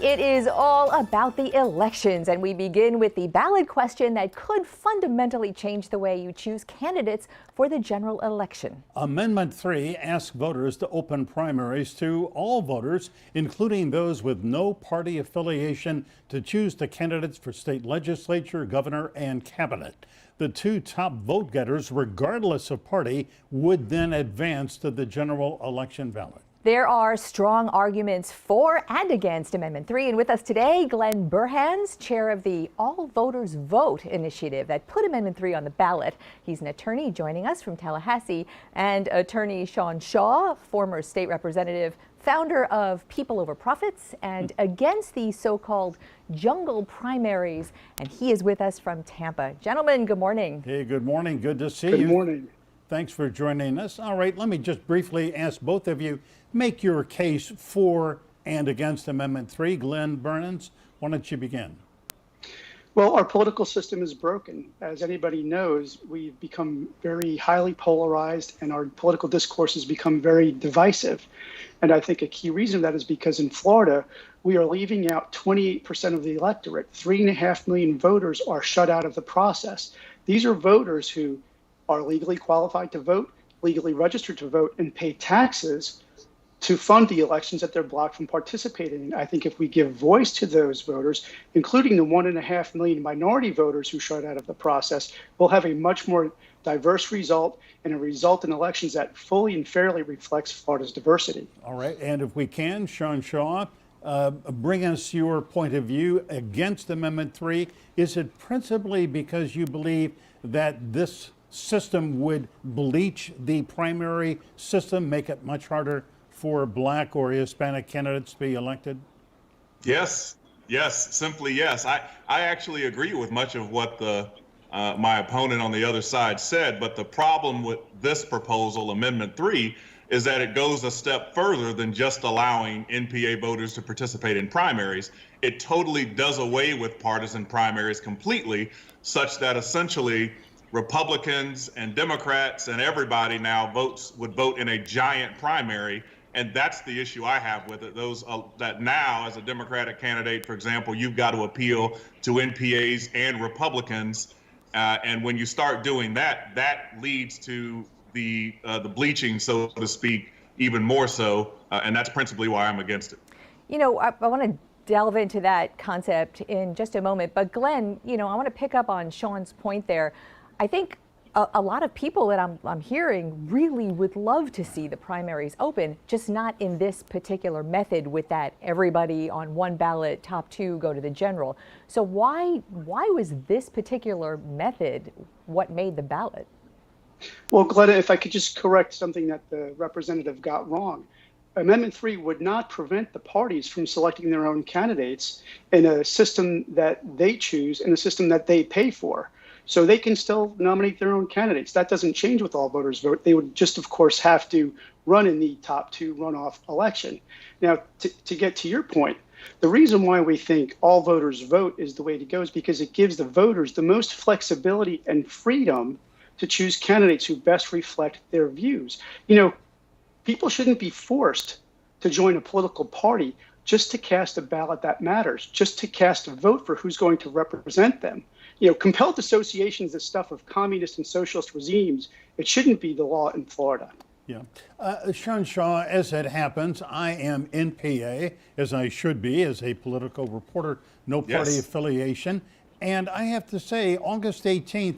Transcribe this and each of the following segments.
It is all about the elections, and we begin with the ballot question that could fundamentally change the way you choose candidates for the general election. Amendment 3 asks voters to open primaries to all voters, including those with no party affiliation, to choose the candidates for state legislature, governor, and cabinet. The two top vote getters, regardless of party, would then advance to the general election ballot. There are strong arguments for and against Amendment 3. And with us today, Glenn Burhans, chair of the All Voters Vote initiative that put Amendment 3 on the ballot. He's an attorney joining us from Tallahassee, and attorney Sean Shaw, former state representative, founder of People Over Profits and against the so-called jungle primaries. And he is with us from Tampa. Gentlemen, good morning. Hey, good morning. Good to see you. Good morning. Thanks for joining us. All right, let me just briefly ask both of you, make your case for and against Amendment 3. Glenn Burhans, why don't you begin? Well, our political system is broken. As anybody knows, we've become very highly polarized and our political discourse has become very divisive. And I think a key reason of that is because in Florida, we are leaving out 28% of the electorate. 3.5 million voters are shut out of the process. These are voters who are legally qualified to vote, legally registered to vote, and pay taxes to fund the elections that they're blocked from participating in. I think if we give voice to those voters, including the 1.5 million minority voters who shut out of the process, we'll have a much more diverse result and a result in elections that fully and fairly reflects Florida's diversity. All right, and if we can, Sean Shaw, bring us your point of view against Amendment 3. Is it principally because you believe that this system would bleach the primary system, make it much harder for Black or Hispanic candidates to be elected? Yes, simply yes. I actually agree with much of what my opponent on the other side said, but the problem with this proposal, Amendment 3, is that it goes a step further than just allowing NPA voters to participate in primaries. It totally does away with partisan primaries completely, such that essentially Republicans and Democrats and everybody now would vote in a giant primary. And that's the issue I have with it. That now, as a Democratic candidate, for example, you've got to appeal to NPAs and Republicans. And when you start doing that, that leads to the bleaching, so to speak, even more so. And that's principally why I'm against it. You know, I want to delve into that concept in just a moment. But Glenn, I want to pick up on Sean's point there. I think a lot of people that I'm hearing really would love to see the primaries open, just not in this particular method with that everybody on one ballot, top two go to the general. So why was this particular method what made the ballot? Well, Glenda, if I could just correct something that the representative got wrong. Amendment 3 would not prevent the parties from selecting their own candidates in a system that they choose, in a system that they pay for. So they can still nominate their own candidates. That doesn't change with all voters vote. They would just, of course, have to run in the top two runoff election. Now, to get to your point, the reason why we think all voters vote is the way to go is because it gives the voters the most flexibility and freedom to choose candidates who best reflect their views. People shouldn't be forced to join a political party just to cast a ballot that matters, just to cast a vote for who's going to represent them. Compelled association is the stuff of communist and socialist regimes. It shouldn't be the law in Florida. Yeah. Sean Shaw, as it happens, I am NPA, as I should be, as a political reporter, no party affiliation. And I have to say, August 18th,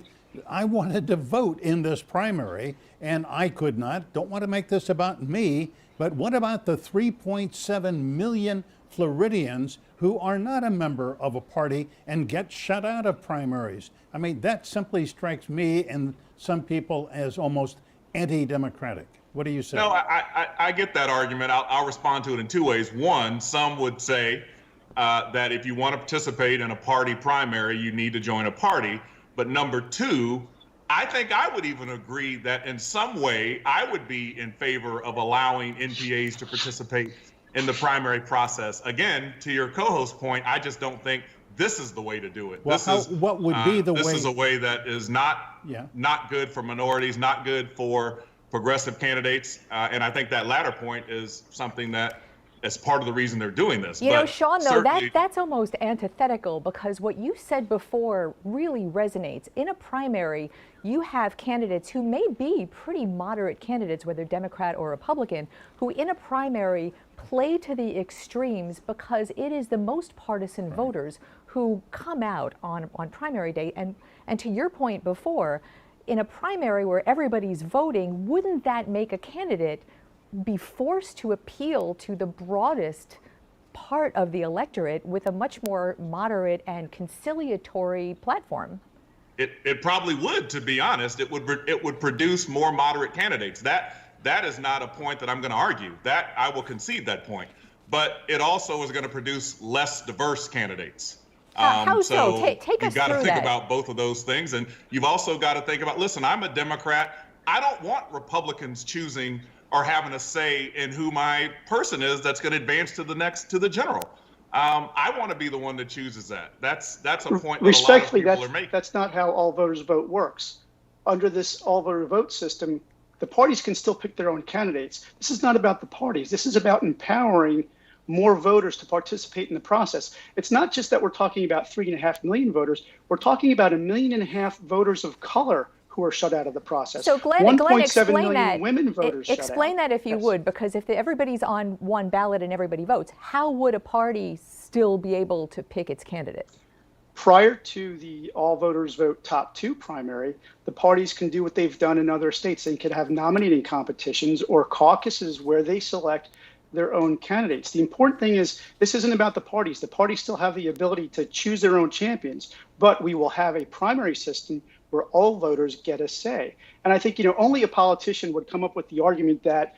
I wanted to vote in this primary, and I could not. Don't want to make this about me, but what about the 3.7 million Floridians who are not a member of a party and get shut out of primaries? I mean, that simply strikes me and some people as almost anti-democratic. What do you say? No, I get that argument. I'll respond to it in two ways. One, some would say that if you want to participate in a party primary, you need to join a party. But number two, I think I would even agree that in some way I would be in favor of allowing NPAs to participate in the primary process. Again, to your co-host point, I just don't think this is the way to do it. Well, what would be the way? This is a way that is not good for minorities, not good for progressive candidates. And I think that latter point is something that as part of the reason they're doing this. You know, But Sean, though, certainly, that's almost antithetical, because what you said before really resonates. In a primary, you have candidates who may be pretty moderate candidates, whether Democrat or Republican, who in a primary play to the extremes because it is the most partisan voters who come out on primary day. And to your point before, in a primary where everybody's voting, wouldn't that make a candidate be forced to appeal to the broadest part of the electorate with a much more moderate and conciliatory platform? it probably would, to be honest. It would produce more moderate candidates. That is not a point that I'm going to argue. That I will concede that point. But it also is going to produce less diverse candidates. How so? Take us through that. You've got to think about both of those things. And you've also got to think about, listen, I'm a Democrat. I don't want Republicans choosing or having a say in who my person is that's going to advance to the general. I want to be the one that chooses that. That's a point that a lot of people are making. That's not how all voters vote works. Under this all voter vote system, the parties can still pick their own candidates. This is not about the parties. This is about empowering more voters to participate in the process. It's not just that we're talking about 3.5 million voters. We're talking about 1.5 million voters of color who are shut out of the process. So Glenn, 1.7 explain million that. Women voters shut out. Explain that if you would, because if everybody's on one ballot and everybody votes, how would a party still be able to pick its candidate? Prior to the all voters vote top 2 primary, the parties can do what they've done in other states. They could have nominating competitions or caucuses where they select their own candidates. The important thing is this isn't about the parties. The parties still have the ability to choose their own champions, but we will have a primary system where all voters get a say. And I think, only a politician would come up with the argument that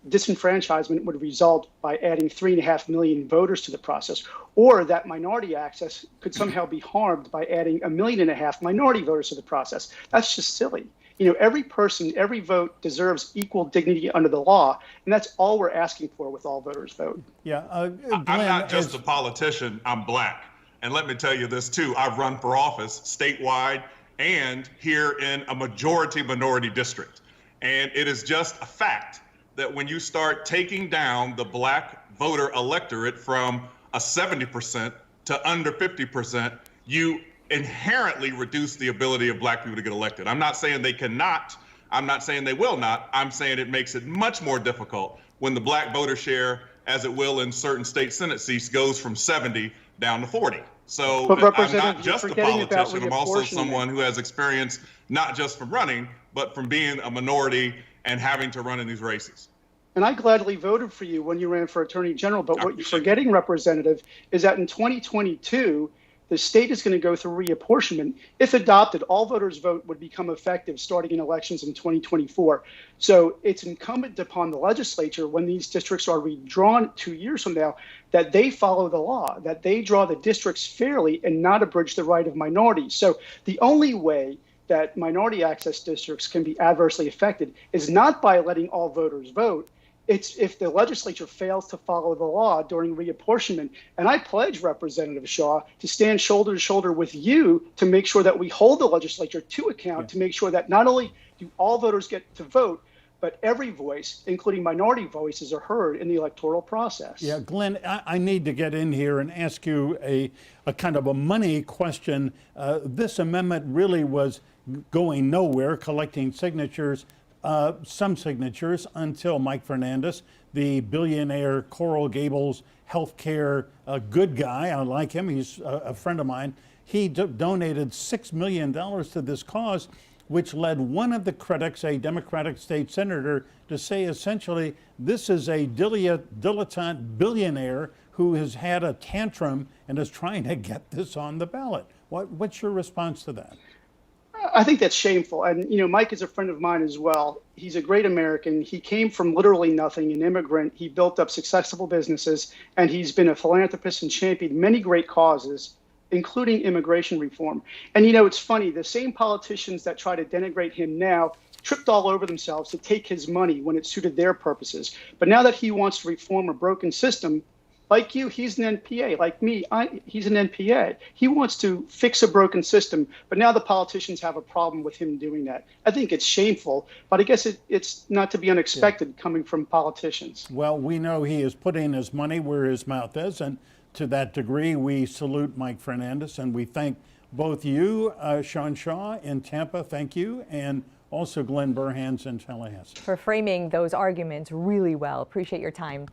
disenfranchisement would result by adding 3.5 million voters to the process, or that minority access could somehow be harmed by adding 1.5 million minority voters to the process. That's just silly. Every person, every vote deserves equal dignity under the law, and that's all we're asking for with all voters vote. Yeah, Glenn, I'm not just a politician, I'm Black. And let me tell you this too, I've run for office statewide and here in a majority minority district. And it is just a fact that when you start taking down the Black voter electorate from a 70% to under 50%, you inherently reduce the ability of Black people to get elected. I'm not saying they cannot, I'm not saying they will not, I'm saying it makes it much more difficult when the Black voter share, as it will in certain state Senate seats, goes from 70 down to 40. So I'm not just a politician, I'm also someone who has experience not just from running, but from being a minority and having to run in these races. And I gladly voted for you when you ran for Attorney General, but what you're forgetting, Representative, is that in 2022, the state is going to go through reapportionment. If adopted, all voters vote would become effective starting in elections in 2024. So it's incumbent upon the legislature, when these districts are redrawn 2 years from now, that they follow the law, that they draw the districts fairly and not abridge the right of minorities. So the only way that minority access districts can be adversely affected is not by letting all voters vote. It's if the legislature fails to follow the law during reapportionment. And I pledge, Representative Shaw, to stand shoulder to shoulder with you to make sure that we hold the legislature to account, to make sure that not only do all voters get to vote, but every voice, including minority voices, are heard in the electoral process. Yeah, Glenn, I need to get in here and ask you a kind of a money question. This amendment really was going nowhere, collecting signatures. Some signatures until Mike Fernandez, the billionaire Coral Gables healthcare good guy. I like him. He's a friend of mine. He donated $6 million to this cause, which led one of the critics, a Democratic state senator, to say essentially this is a dilettante billionaire who has had a tantrum and is trying to get this on the ballot. What's your response to that? I think that's shameful. And, Mike is a friend of mine as well. He's a great American. He came from literally nothing, an immigrant. He built up successful businesses, and he's been a philanthropist and championed many great causes, including immigration reform. And, it's funny, the same politicians that try to denigrate him now tripped all over themselves to take his money when it suited their purposes. But now that he wants to reform a broken system, Like you, he's an NPA. Like me, he's an NPA. He wants to fix a broken system, but now the politicians have a problem with him doing that. I think it's shameful, but I guess it's not to be unexpected coming from politicians. Well, we know he is putting his money where his mouth is, and to that degree, we salute Mike Fernandez, and we thank both you, Sean Shaw in Tampa, thank you, and also Glenn Burhans in Tallahassee. For framing those arguments really well. Appreciate your time.